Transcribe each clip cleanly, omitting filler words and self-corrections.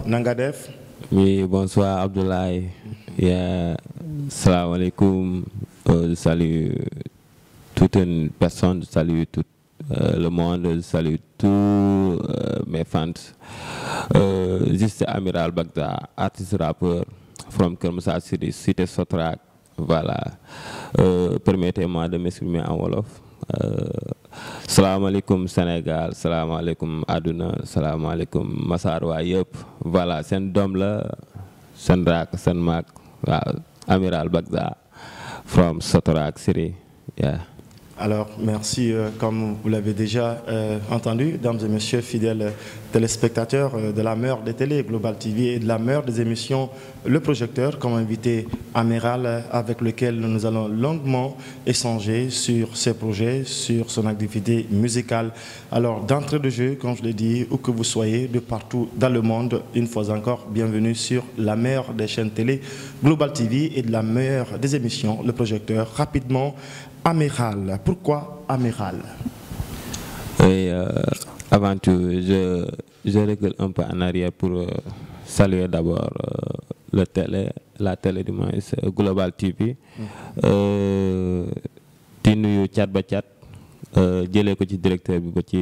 Nangadef. Oui, bonsoir Abdoulaye. Salam alaikum. Je salue toute une personne, je salue tout le monde, je salue tous mes fans. Juste Amiral Bagda, artiste rappeur from Kermoussa City, Cité Sotrak. Voilà. Permettez-moi de m'exprimer en Wolof. Salam alaikum Sénégal, salam alaikum Aduna, salam alaikum Massarwa yep. Voilà, c'est un dom là, c'est un rak, c'est un mak, Amiral Bagda from Sotorak City. Yeah. Alors, merci, comme vous l'avez déjà entendu, dames et messieurs, fidèles téléspectateurs de la meilleure des télé, Global TV, et de la meilleure des émissions, Le Projecteur, comme invité Amiral, avec lequel nous allons longuement échanger sur ses projets, sur son activité musicale. Alors, d'entrée de jeu, comme je l'ai dit, où que vous soyez, de partout dans le monde, une fois encore, bienvenue sur la meilleure des chaînes télé, Global TV, et de la meilleure des émissions, Le Projecteur. Rapidement, Amiral. Pourquoi Amiral? Oui, avant tout, je recule un peu en arrière pour saluer d'abord la télé du moins, Global TV. di nuyu cat ba cat jëlee ko ci directeur bi ba ci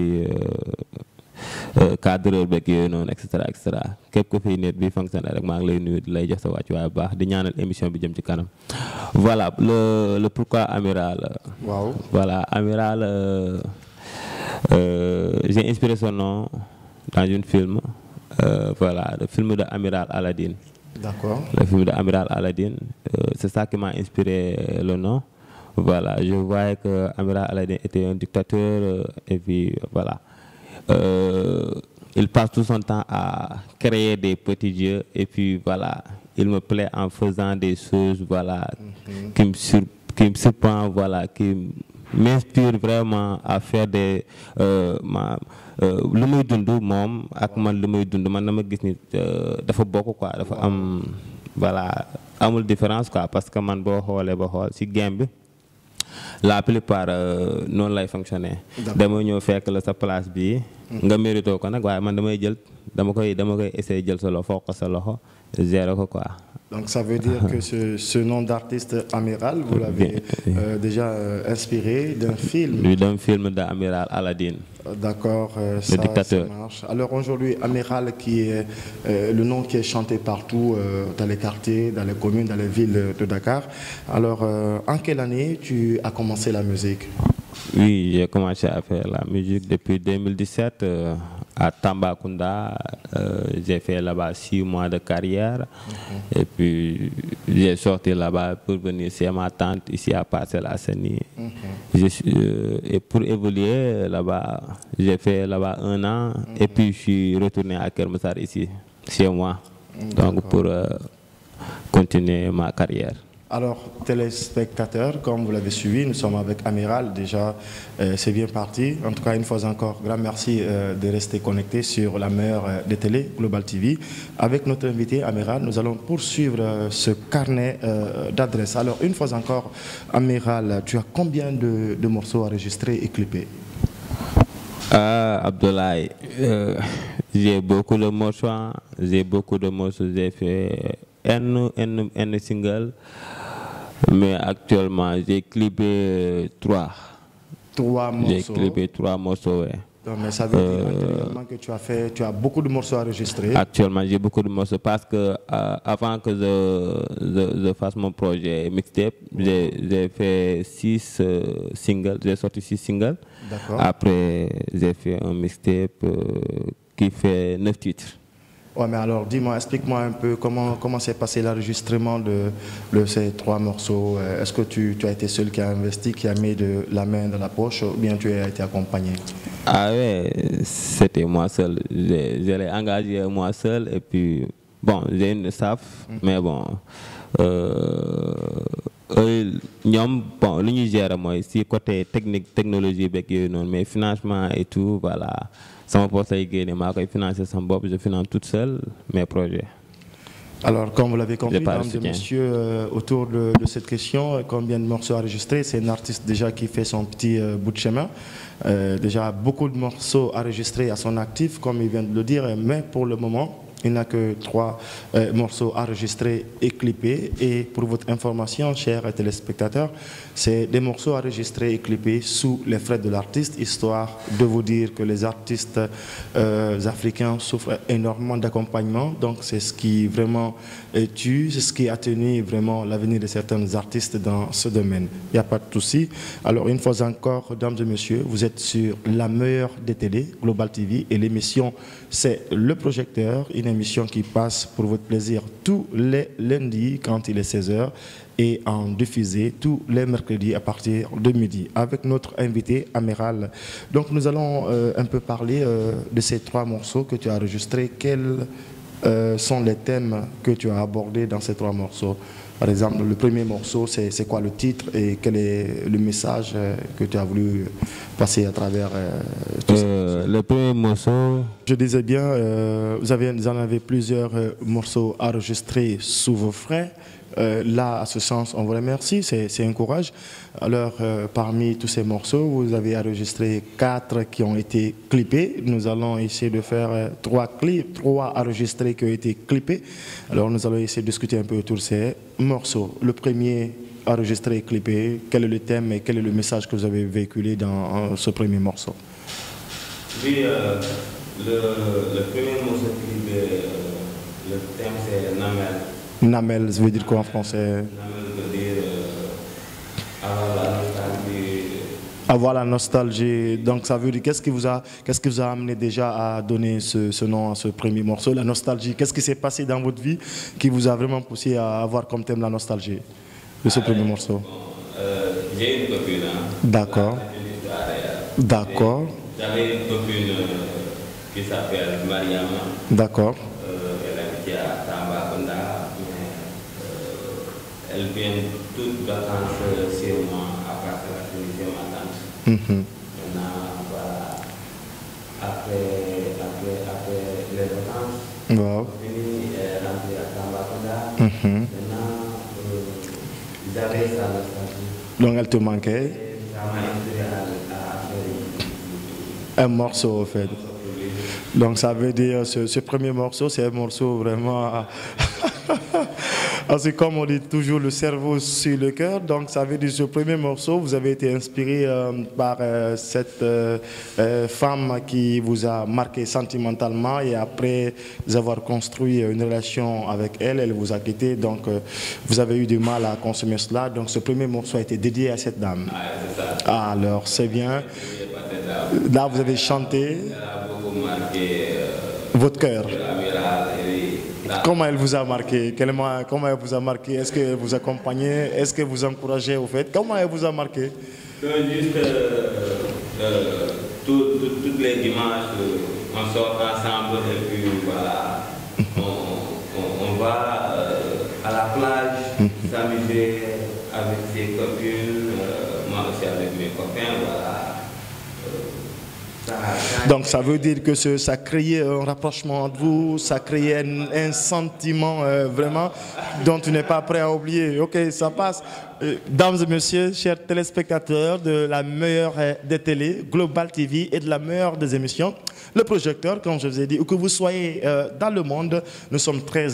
cadreur beeg yooyu noonu et cetera képp ko fiy nit bi fonctionnaire rek maa ngi lay nuyu di lay jox sa wàcc waaye baax di ñaanal émission bi jëm ci kanam. Voilà le pourquoi Amiral. Wow. Voilà Amiral, j'ai inspiré son nom dans un film. Voilà, le film de Amiral Aladdin. D'accord. Le film de Amiral Aladdin, c'est ça qui m'a inspiré le nom. Voilà, je voyais que Amiral Aladdin était un dictateur et puis voilà. Il passe tout son temps à créer des petits jeux et puis voilà, il me plaît en faisant des choses voilà qui me surprend, voilà, qui m'inspire vraiment à faire des lu muy dund moom ak man lu muy dund man dama gis ni dafa bokk quoi, dafa am voilà amul différence quoi, parce que man boo xoolee ba xool ci game bi la plupart noonu lay fonctionner. dama ñëw fekk la sa place bi nga mérito ko nag waaye man dama koy essayer jël sa loxo ko sa loxo gérer ko quoi. Donc ça veut dire que ce nom d'artiste Amiral, vous l'avez déjà inspiré d'un film. Oui, d'un film d'Amiral Aladdin. D'accord, le dictateur. Ça marche. Alors aujourd'hui, Amiral, qui est le nom qui est chanté partout dans les quartiers, dans les communes, dans les villes de Dakar. Alors, en quelle année tu as commencé la musique? Oui, j'ai commencé à faire la musique depuis 2017 à Tambacounda. J'ai fait là-bas 6 mois de carrière. Et puis, j'ai sorti là-bas pour venir chez ma tante ici à Parcelles Assainies. Et pour évoluer là-bas, j'ai fait là-bas 1 an. Et puis, je suis retourné à Kermoussar ici, chez moi. Donc, pour continuer ma carrière. Alors, téléspectateurs, comme vous l'avez suivi, nous sommes avec Amiral. Déjà, c'est bien parti. En tout cas, une fois encore, grand merci de rester connecté sur la meilleure des télé, Global TV. Avec notre invité, Amiral, nous allons poursuivre ce carnet d'adresses. Alors, une fois encore, Amiral, tu as combien de morceaux enregistrés et clippés? Abdoulaye, j'ai beaucoup de morceaux. J'ai fait un single. Mais actuellement, j'ai clippé 3. 3 morceaux. J'ai clippé 3 morceaux, ouais. Non, mais ça veut dire que tu as beaucoup de morceaux enregistrés. Actuellement, j'ai beaucoup de morceaux parce que avant que je fasse mon projet mixtape, j'ai fait 6 singles, j'ai sorti 6 singles. Après, j'ai fait un mixtape qui fait 9 titres. Ouais, mais alors dis-moi, explique-moi un peu comment s'est passé l'enregistrement de ces 3 morceaux. Est-ce que tu as été seul qui a investi, qui a mis de la main dans la poche, ou bien tu as été accompagné? Ah ouais, c'était moi seul. Je l'ai engagé moi seul et puis bon, j'ai une staff, mais bon, bon, lu ñuy gérer mooy si côté technologie beeg yooyu noonu, mais financement et tout, voilà. Sama poste lay génne, maa koy financer sama bopp, je finance toute seule mes projets. Alors, comme vous l'avez compris, mesdames et messieurs, autour de cette question, combien de morceaux enregistrés? C'est un artiste déjà qui fait son petit bout de chemin. Déjà beaucoup de morceaux enregistrés à son actif, comme il vient de le dire, mais pour le moment, Il n'a que 3 morceaux enregistrés et clippés. Et pour votre information, chers téléspectateurs, c'est des morceaux enregistrés et clippés sous les frais de l'artiste, histoire de vous dire que les artistes africains souffrent énormément d'accompagnement. Donc c'est ce qui vraiment tue, c'est ce qui a tenu vraiment l'avenir de certains artistes dans ce domaine. Il n'y a pas de souci. Alors une fois encore, mesdames et messieurs, vous êtes sur la meilleure des télés, Global TV, et l'émission c'est Le Projecteur, une émission qui passe pour votre plaisir tous les lundis quand il est 16 h et en diffusé tous les mercredis à partir de midi avec notre invité Amiral. Donc nous allons un peu parler de ces 3 morceaux que tu as enregistrés. Quels sont les thèmes que tu as abordés dans ces 3 morceaux? Par exemple, le premier morceau, c'est quoi le titre et quel est le message que tu as voulu passer à travers tout ça? Le premier morceau... Je disais bien, vous en avez plusieurs morceaux enregistrés sous vos frais. Là, à ce sens, on vous remercie, c'est un courage. Alors, parmi tous ces morceaux, vous avez enregistré 4 qui ont été clippés. Nous allons essayer de faire 3 enregistrés qui ont été clippés. Alors, nous allons essayer de discuter un peu autour de ces morceaux. Le premier enregistré et clippé, quel est le thème et quel est le message que vous avez véhiculé dans ce premier morceau? Oui, le premier morceau clippé, le thème c'est Namel. Namel, ça veut dire quoi en français? Namel veut dire avoir la nostalgie. Avoir la nostalgie. Donc ça veut dire, qu'est-ce qui vous a amené déjà à donner ce nom à ce premier morceau, la nostalgie? Qu'est-ce qui s'est passé dans votre vie qui vous a vraiment poussé à avoir comme thème la nostalgie de ce premier morceau? J'ai une copine. D'accord. D'accord. J'avais une copine qui s'appelle Mariama. D'accord. Elle habite à Tambacounda. Elle vient toutes vacances chez moi à partir de la Tunisie, ma tante. Maintenant, voilà, après les vacances, Wow. elle est rentrée à Tambacounda. Maintenant, j'avais sa nostalgie. Donc elle te manquait? Et ça m'a inspiré à faire un morceau, en fait. Donc ça veut dire, ce premier morceau, c'est un morceau vraiment... C'est comme on dit toujours, le cerveau sur le cœur. Donc ça veut dire, ce premier morceau, vous avez été inspiré par cette femme qui vous a marqué sentimentalement, et après avoir construit une relation avec elle, elle vous a quitté. Donc vous avez eu du mal à consommer cela. Donc ce premier morceau a été dédié à cette dame. Ah, alors c'est bien. Là, vous avez chanté. Votre cœur. Comment elle vous a marqué? Comment elle vous a marqué? Est-ce qu'elle vous accompagnait? Est-ce que vous encouragez au fait? Comment elle vous a marqué? Juste tous les dimanches, on sort ensemble et puis voilà, on va à la plage s'amuser avec ses copines, moi aussi avec mes copains, voilà. Donc ça veut dire que ça créait un rapprochement entre vous, ça créait un sentiment vraiment dont tu n'es pas prêt à oublier. Ok, ça passe. Dames et messieurs, chers téléspectateurs de la meilleure des télés, Global TV, et de la meilleure des émissions, Le Projecteur, comme je vous ai dit, où que vous soyez dans le monde, nous sommes très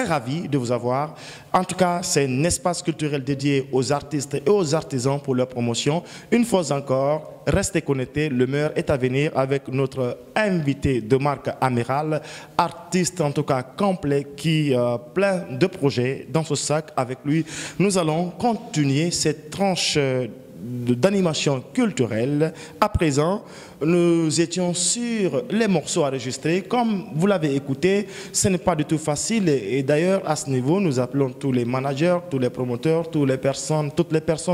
ravis de vous avoir. En tout cas, c'est un espace culturel dédié aux artistes et aux artisans pour leur promotion. Une fois encore, restez connectés, le meilleur est à venir avec notre invité de marque Amiral, artiste en tout cas complet qui a plein de projets dans ce sac. Avec lui, nous allons continuer cette tranche d'animation culturelle. À présent, nous étions sur les morceaux enregistrés. Comme vous l'avez écouté, ce n'est pas du tout facile. Et d'ailleurs, à ce niveau, nous appelons tous les managers, tous les promoteurs, toutes les personnes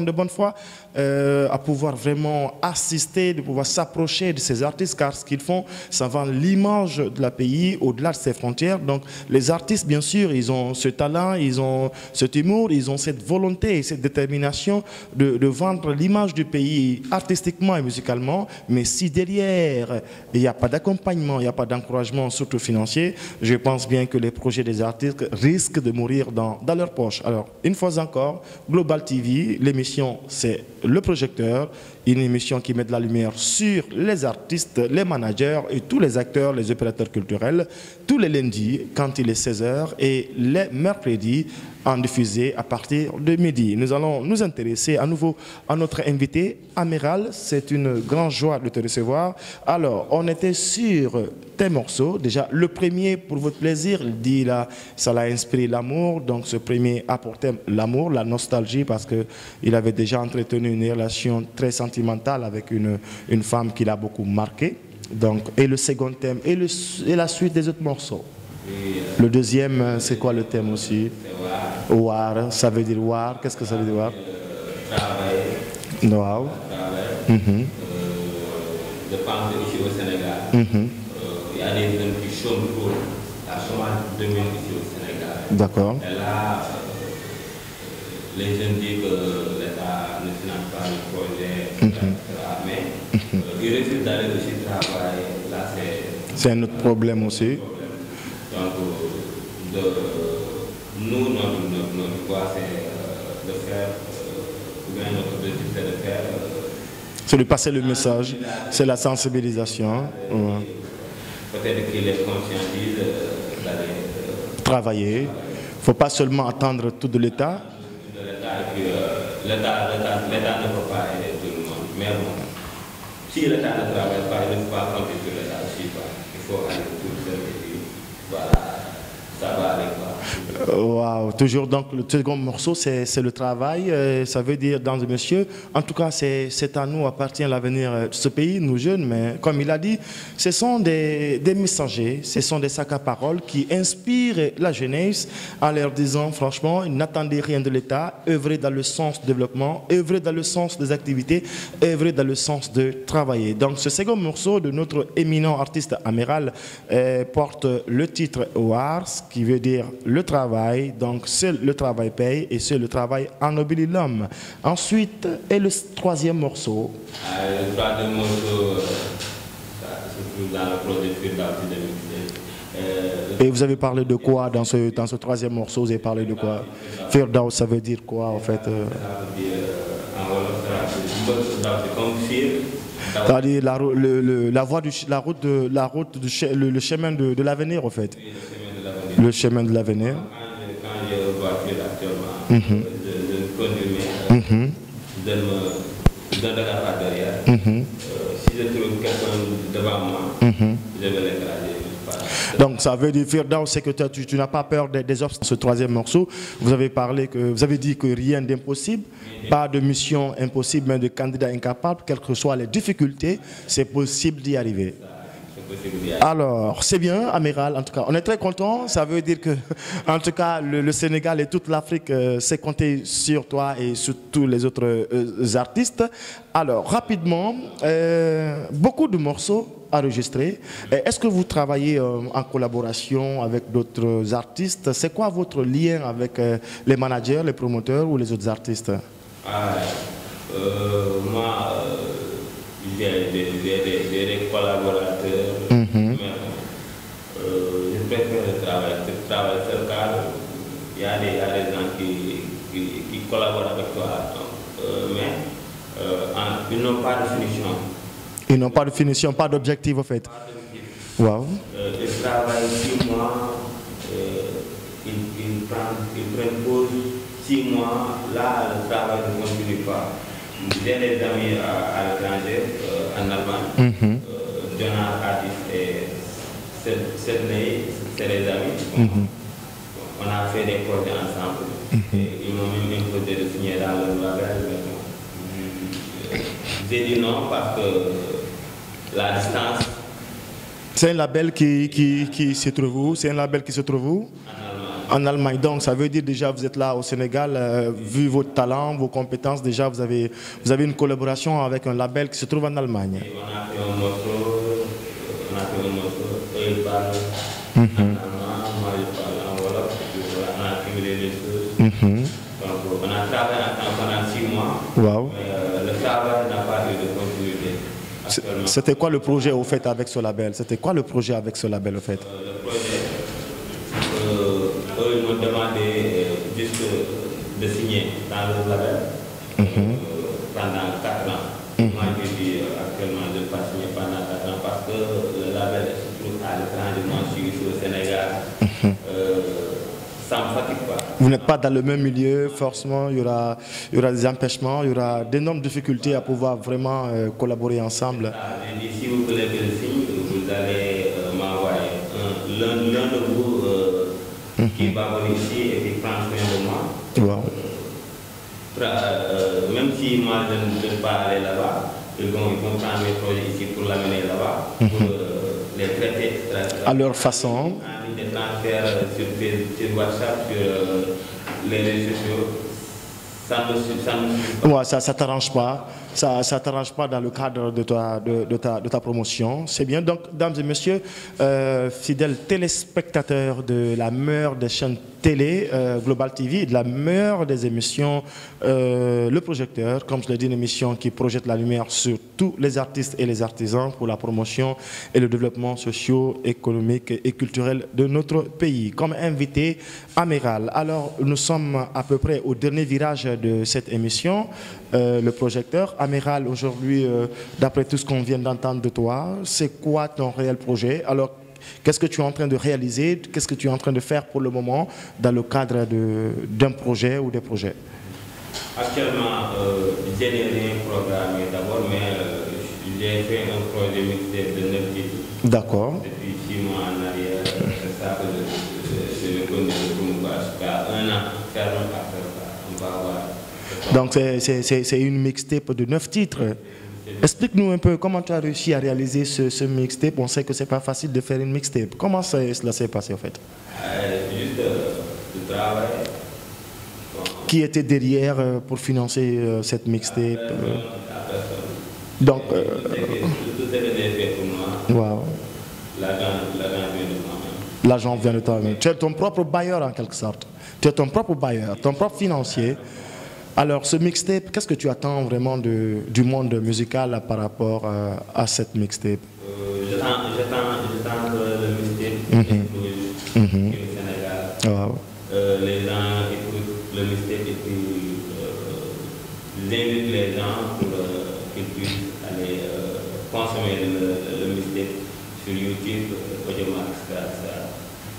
de bonne foi à pouvoir vraiment assister, de pouvoir s'approcher de ces artistes, car ce qu'ils font, ça vend l'image de la pays au-delà de ses frontières. Donc, les artistes, bien sûr, ils ont ce talent, ils ont cet humour, ils ont cette volonté et cette détermination de vendre l'image l'image du pays artistiquement et musicalement, mais si derrière il n'y a pas d'accompagnement, il n'y a pas d'encouragement, surtout financier, je pense bien que les projets des artistes risquent de mourir dans leur poche. Alors, une fois encore, Global TV, l'émission c'est Le Projecteur, une émission qui met de la lumière sur les artistes, les managers et tous les acteurs, les opérateurs culturels, tous les lundis quand il est 16h et les mercredis en diffusé à partir de midi. Nous allons nous intéresser à nouveau à notre invité, Amiral. C'est une grande joie de te recevoir. Alors, on était sur tes morceaux. Déjà, le premier, pour votre plaisir, il dit là, ça l'a inspiré l'amour. Donc, ce premier a pour thème l'amour, la nostalgie, parce qu'il avait déjà entretenu une relation très sentimentale avec une femme qui l'a beaucoup marqué. Donc, et le second thème, et la suite des autres morceaux. Le deuxième, c'est quoi le thème aussi? War, ça veut dire war. Qu'est-ce que ça veut dire war? Travail. Wow. Je pense ici au Sénégal, il y a des jeunes qui chôment trop. La chômage domine ici au Sénégal. D'accord. Et là, les jeunes disent que l'État ne finance pas le projet, etc. Mais ils refusent d'aller aussi travailler. Là, c'est un autre problème aussi. Donc, nous, notre voie, c'est de faire, ou bien notre objectif, c'est de faire. C'est de passer le message, c'est la sensibilisation. Peut-être qu'il est conscientisé d'aller travailler. Il ne faut pas seulement attendre tout de l'État. L'État ne peut pas aider tout le monde. Mais bon, si l'État ne travaille pas, il ne faut pas compter sur l'État aussi. Il faut aller tout seul et puis voilà, ça va aller quoi. Wow. Toujours donc le second morceau c'est le travail, ça veut dire dans le monsieur, en tout cas c'est à nous appartient l'avenir de ce pays, nous jeunes, mais comme il a dit, ce sont des messagers, ce sont des sacs à parole qui inspirent la jeunesse en leur disant franchement, n'attendez rien de l'État, œuvrez dans le sens du développement, œuvrez dans le sens des activités, œuvrez dans le sens de travailler. Donc ce second morceau de notre éminent artiste Amiral porte le titre Wars, qui veut dire le travail, donc seul le travail paye et seul le travail ennoblit l'homme. Ensuite, et le troisième morceau. Le troisième morceau, c'est dans le projet Firdaus. Et vous avez parlé de quoi dans ce troisième morceau? Vous avez parlé de quoi? Firdaus, ça veut dire quoi en fait? C'est-à-dire le chemin de l'avenir en fait. Le chemin de l'avenir. Quand je voiture actuellement, je conduis, je donne de la part derrière. Si je trouve quelqu'un devant moi, je vais l'écraser. Donc ça veut dire, Firdaus, c'est que tu n'as pas peur des obstacles. Ce troisième morceau, vous avez dit que rien d'impossible, pas de mission impossible, mais de candidat incapable, quelles que soient les difficultés, c'est possible d'y arriver. Alors, c'est bien, Amiral, en tout cas. On est très content. Ça veut dire que, en tout cas, le Sénégal et toute l'Afrique s'est compté sur toi et sur tous les autres artistes. Alors, rapidement, beaucoup de morceaux enregistrés. Est-ce que vous travaillez en collaboration avec d'autres artistes? C'est quoi votre lien avec les managers, les promoteurs ou les autres artistes? Moi, j'ai des collaborateurs, mais je préfère travailler seul car il y a des gens qui collaborent avec toi, mais ils n'ont pas de finition. Ils n'ont pas de finition, pas d'objectif en fait. Wow. Ils travaillent 6 mois, ils prennent pause 6 mois, là le travail ne continue pas. J'ai des amis à l'étranger, en Allemagne, Jonah Addis et Sydney, c'est des amis. On a fait des projets ensemble. Et ils m'ont même imposé de signer dans le label. J'ai dit non parce que la distance. C'est un label qui se trouve où? C'est un label qui se trouve où? En Allemagne. Donc ça veut dire déjà vous êtes là au Sénégal, vu votre talent, vos compétences, déjà vous avez une collaboration avec un label qui se trouve en Allemagne. Et on a fait un morceau, eux ils parlent en allemand, moi je parle en wolof, on a accumulé les choses. Donc on a travaillé ensemble pendant 6 mois. Wow. Le de continuité. C'était quoi le projet au fait avec ce label? C'était quoi le projet avec ce label au fait? Le projet, eux ils m'ont demandé juste de signer dans le label pendant 4 ans. Moi je dis actuellement de ne pas signer pendant 4 ans parce que le label se trouve à l'étranger, moi je suis ici au Sénégal. Ça me fatigue pas. Vous n'êtes pas dans le même milieu, forcément il y aura des empêchements, il y aura d'énormes difficultés à pouvoir vraiment collaborer ensemble. J'ai dit, si vous voulez que je signe, vous allez m'envoyer l'un de vous qui va venir ici et qui prend soin de moi. Wow. Même si moi je ne peux pas aller là-bas, ils vont prendre mes projets ici pour l'amener là-bas, pour les traiter, etc. À leur façon. Des transferts sur WhatsApp, sur les réseaux sociaux, Ouais, ça ne t'arrange pas. Ça t'arrange pas dans le cadre de ta promotion. C'est bien. Donc, dames et messieurs, fidèles téléspectateurs de la meilleure des chaînes télé, Global TV, de la meilleure des émissions, Le Projecteur, comme je l'ai dit, une émission qui projette la lumière sur tous les artistes et les artisans pour la promotion et le développement socio-économique et culturel de notre pays. Comme invité, Amiral. Alors, nous sommes à peu près au dernier virage de cette émission, Le Projecteur. Amiral, aujourd'hui, d'après tout ce qu'on vient d'entendre de toi, c'est quoi ton réel projet? Alors, qu'est-ce que tu es en train de réaliser? Qu'est-ce que tu es en train de faire pour le moment dans le cadre d'un projet ou des projets? Actuellement, je n'ai rien programmé d'abord, mais j'ai fait un projet mixtape de 9 titres. D'accord. Depuis 6 mois en arrière, c'est ça que je me connais de promouvoir jusqu'à 1 an, ferme après ça, on va voir. Donc c'est une mixtape de 9 titres. Explique-nous un peu comment tu as réussi à réaliser ce mixtape. On sait que ce n'est pas facile de faire une mixtape. Comment cela s'est passé en fait? Juste le travail. Qui était derrière pour financer cette mixtape? Donc, tout ce que j'ai fait pour moi, wow. l'argent vient de moi-même. L'argent vient de toi-même. Tu es ton propre bailleur en quelque sorte. Tu es ton propre bailleur, ton propre financier. Alors, ce mixtape, qu'est-ce que tu attends vraiment du monde musical par rapport à cette mixtape? J'attends le mixtape au Sénégal. Wow. Les gens écoutent le mixtape et puis j'invite les gens pour qu'ils puissent aller consommer le mixtape sur YouTube, Audiomack,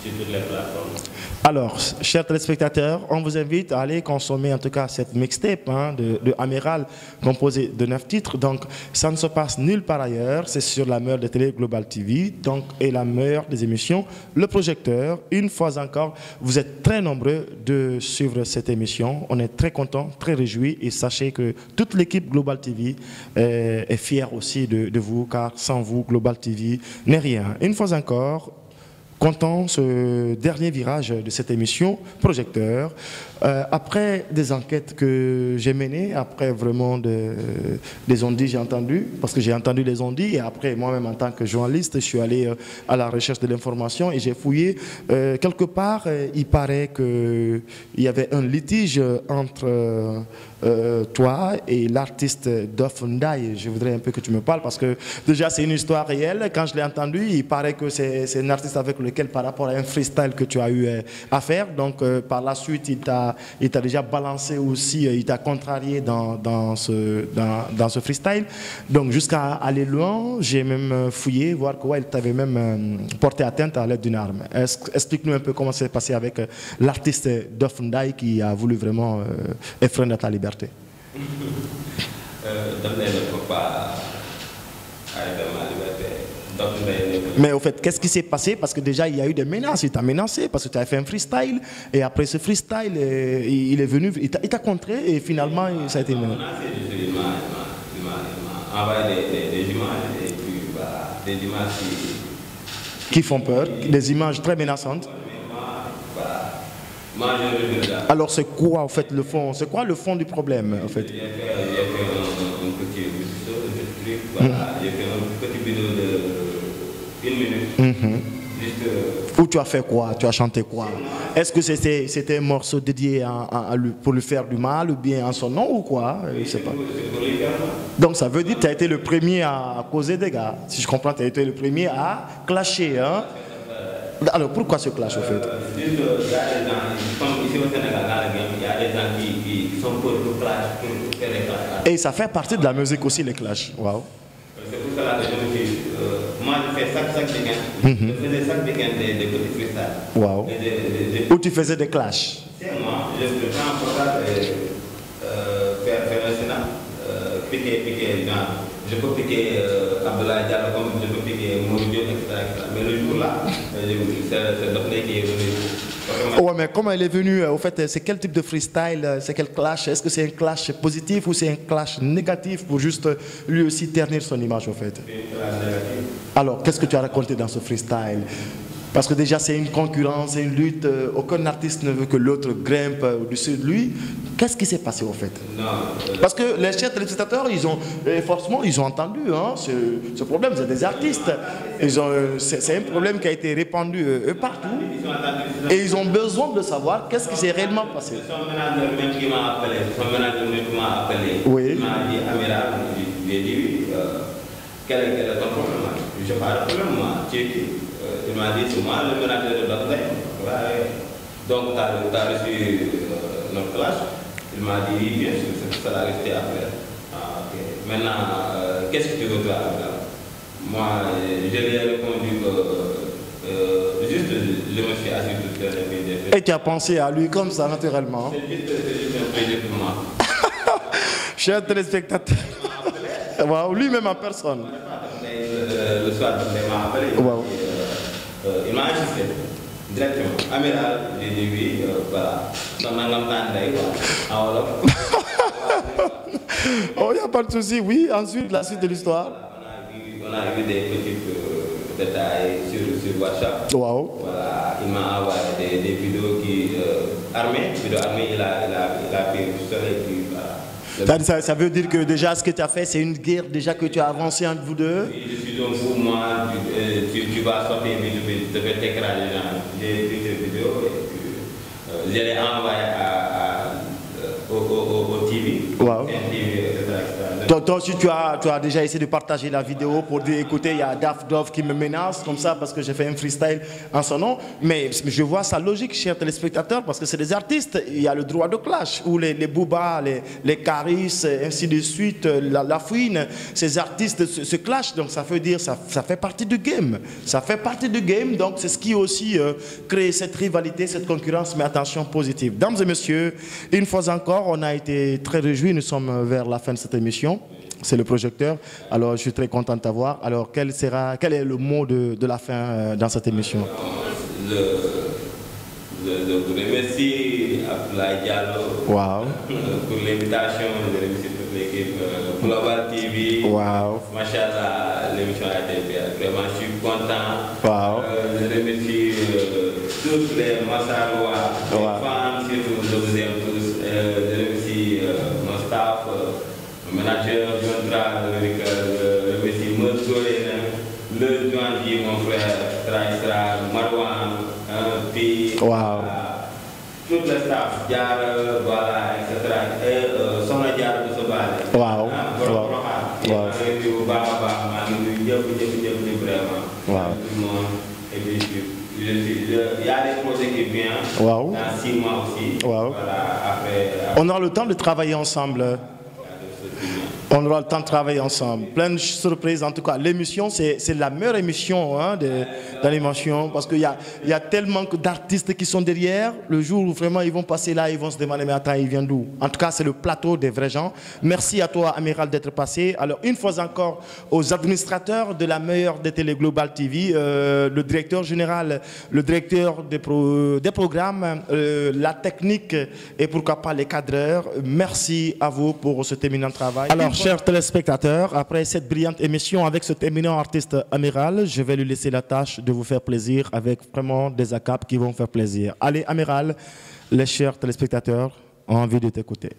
sur toutes les plateformes. Alors, chers téléspectateurs, on vous invite à aller consommer en tout cas cette mixtape de Amiral, composée de 9 titres. Donc, ça ne se passe nulle part ailleurs. C'est sur la meilleure des télé Global TV, donc, et la meilleure des émissions, Le Projecteur. Une fois encore, vous êtes très nombreux de suivre cette émission. On est très contents, très réjouis. Et sachez que toute l'équipe Global TV est fière aussi de vous, car sans vous, Global TV n'est rien. Une fois encore, comptant ce dernier virage de cette émission Projecteur, après des enquêtes que j'ai menées, après vraiment des ondits, j'ai entendu, parce que j'ai entendu les ondits, et après moi-même en tant que journaliste, je suis allé à la recherche de l'information et j'ai fouillé. Quelque part, il paraît qu'il y avait un litige entre toi et l'artiste Dof Ndaye. Je voudrais un peu que tu me parles, parce que déjà c'est une histoire réelle. Quand je l'ai entendu, il paraît que c'est un artiste avec lequel, par rapport à un freestyle que tu as eu à faire, donc par la suite il t'a déjà balancé aussi, il t'a contrarié dans ce freestyle, donc jusqu'à aller loin. J'ai même fouillé, voir quoi, il t'avait même porté atteinte à l'aide d'une arme. Explique-nous un peu comment c'est passé avec l'artiste Dof Ndaye qui a voulu vraiment effreiner ta liberté. Mais au fait, qu'est-ce qui s'est passé? Parce que déjà, il y a eu des menaces. Il t'a menacé parce que tu as fait un freestyle. Et après ce freestyle, il est venu, il t'a contré et finalement, ça a été menacé. Il m'a envoyé des images, et puis, des images qui font peur, des images très menaçantes. Alors c'est quoi en fait le fond? C'est quoi le fond du problème en fait? J'ai fait un petit truc, voilà. J'ai fait un petit vidéo de 1 minute. Où tu as fait quoi? Tu as chanté quoi? Est-ce que c'était un morceau dédié pour lui faire du mal ou bien en son nom ou quoi? Je sais pas. Donc ça veut dire que tu as été le premier à causer des dégâts. Si je comprends, tu as été le premier à clasher. Hein? Alors pourquoi ce clash au fait? Comme ici au Sénégal, il y a des gens qui sont pour clash, pour faire des clashs. Et ça fait partie de la musique aussi, les clashs. Waouh. C'est pour cela que je me dis, moi je fais chaque week-end, je faisais chaque week-end des petits freestyles. Waouh. Où tu faisais des clashs? C'est moi, je prends pour ça faire un sénat, piquer, je peux piquer Abdoulaye Diallo comme je peux piquer Mouridou, etc. Mais le jour-là, c'est Dofné qui est venu. Ouais, mais comment elle est venue? Au fait, c'est quel type de freestyle? C'est quel clash? Est-ce que c'est un clash positif ou c'est un clash négatif pour juste lui aussi ternir son image, au fait? Alors, qu'est-ce que tu as raconté dans ce freestyle? Parce que déjà, c'est une concurrence, c'est une lutte. Aucun artiste ne veut que l'autre grimpe au-dessus de lui. Qu'est-ce qui s'est passé, au fait? Parce que les chers téléspectateurs, forcément, ils ont entendu hein, ce problème. C'est des artistes. C'est un problème qui a été répandu partout. Et ils ont besoin de savoir qu'est-ce qui s'est réellement passé. Son ménageur même qui m'a appelé. Oui. Il m'a dit, Amira, j'ai dit oui. Quel est ton problème? Je n'ai pas de problème, moi. Tu es qui? Il m'a dit, c'est moi, le ménageur de Dr. Donc, tu as reçu notre clash. Il m'a dit, oui, bien sûr, c'est ça la resté à faire. Okay. Maintenant, qu'est-ce que tu veux toi? Moi, je lui ai répondu que juste, je me suis assis tout seul. Et tu as pensé à lui comme ça, naturellement. C'est juste un plaisir pour moi. Cher téléspectateur. Wow, lui-même en personne. Le soir, il m'a appelé. Wow. Il m'a insisté directement. Amiral, j'ai dit oui, voilà. Oh, il n'y a pas de souci, oui. Ensuite, la suite de l'histoire. On a eu des petits détails sur WhatsApp. Wow. Voilà, il m'a envoyé des vidéos armées. Il a fait tout seul et puis voilà. Ça veut dire que déjà ce que tu as fait, c'est une guerre déjà que tu as avancé entre vous deux. Oui, je suis donc pour moi, tu vas sortir, mais je vais t'écraser. J'ai pris ces vidéos et puis je les envoyé au TV. Wow. Toi aussi, tu as déjà essayé de partager la vidéo pour dire, écoutez, il y a Daf Dov qui me menace comme ça parce que j'ai fait un freestyle en son nom. Mais je vois sa logique, chers téléspectateurs, parce que c'est des artistes. Il y a le droit de clash, où les Booba, les Caris, ainsi de suite, la Fouine, ces artistes se clashent. Donc ça veut dire, ça fait partie du game. Ça fait partie du game, donc c'est ce qui aussi crée cette rivalité, cette concurrence, mais attention, positive. Dames et messieurs, une fois encore, on a été très réjouis. Nous sommes vers la fin de cette émission. C'est le projecteur. Alors, je suis très content de t'avoir. Alors, quel est le mot de la fin dans cette émission? Je vous remercie Abdoulaye Diallo wow. Pour l'invitation. Je remercie toute l'équipe Global TV. Wow. Machallah, l'émission a été bien. Vraiment, je suis content. Wow. Je remercie tous les Massarois, les fans, surtout, je vous aime tous. Je remercie mon staff. Manager, John Dra, le monsieur Mosgolena, le Joanji, mon frère, Traisra, Marwan, puis tout le staff, Diar, voilà, etc. Et son Diar de Sobal. Wow. Il y a des projets qui viennent dans 6 mois aussi. Voilà, après, on aura le temps de travailler ensemble. On aura le temps de travailler ensemble. Plein de surprises. En tout cas, l'émission, c'est la meilleure émission hein, d'animation parce qu'il y a tellement d'artistes qui sont derrière. Le jour où vraiment ils vont passer là, ils vont se demander mais attends, il vient d'où? En tout cas, c'est le plateau des vrais gens. Merci à toi, Amiral, d'être passé. Alors, une fois encore, aux administrateurs de la meilleure des télé Global TV, le directeur général, le directeur des programmes, la technique et pourquoi pas les cadreurs. Merci à vous pour ce terminant travail. Alors, chers téléspectateurs, après cette brillante émission avec ce terminant artiste Amiral, je vais lui laisser la tâche de vous faire plaisir avec vraiment des acapes qui vont faire plaisir. Allez, Amiral, les chers téléspectateurs ont envie de t'écouter.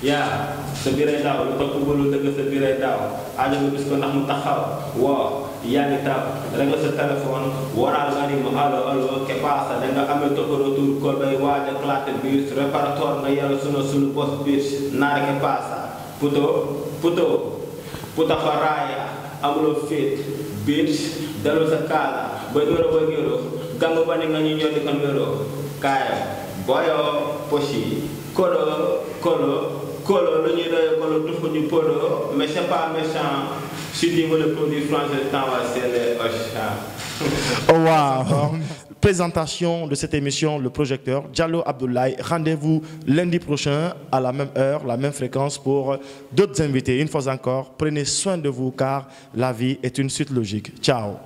Ya, sebirai tahu, lu tak kubur lu tegas sebirai tahu. Ada lu bis kau nak mutakhau. Wah. yaa ngi taw rek nga sa téléphone waral nga ni ma allo allo que pasa da nga amee température kol bay waaj a éclaté biir réparateur nga yàlla sunu boss biir naare que pasa puta fa raaya amuloo féet biir delloo sa kaala ba gëro gangu ba ni nga ñu ñoo di kon wéroo kaaya boyo pochi Colo, le nid de Colo, tout du polo, mais c'est pas méchant. Si tu veux le produit français, c'est le Ocha. Oh wow! Présentation de cette émission, le projecteur Diallo Abdoulaye. Rendez-vous lundi prochain à la même heure, la même fréquence pour d'autres invités. Une fois encore, prenez soin de vous car la vie est une suite logique. Ciao!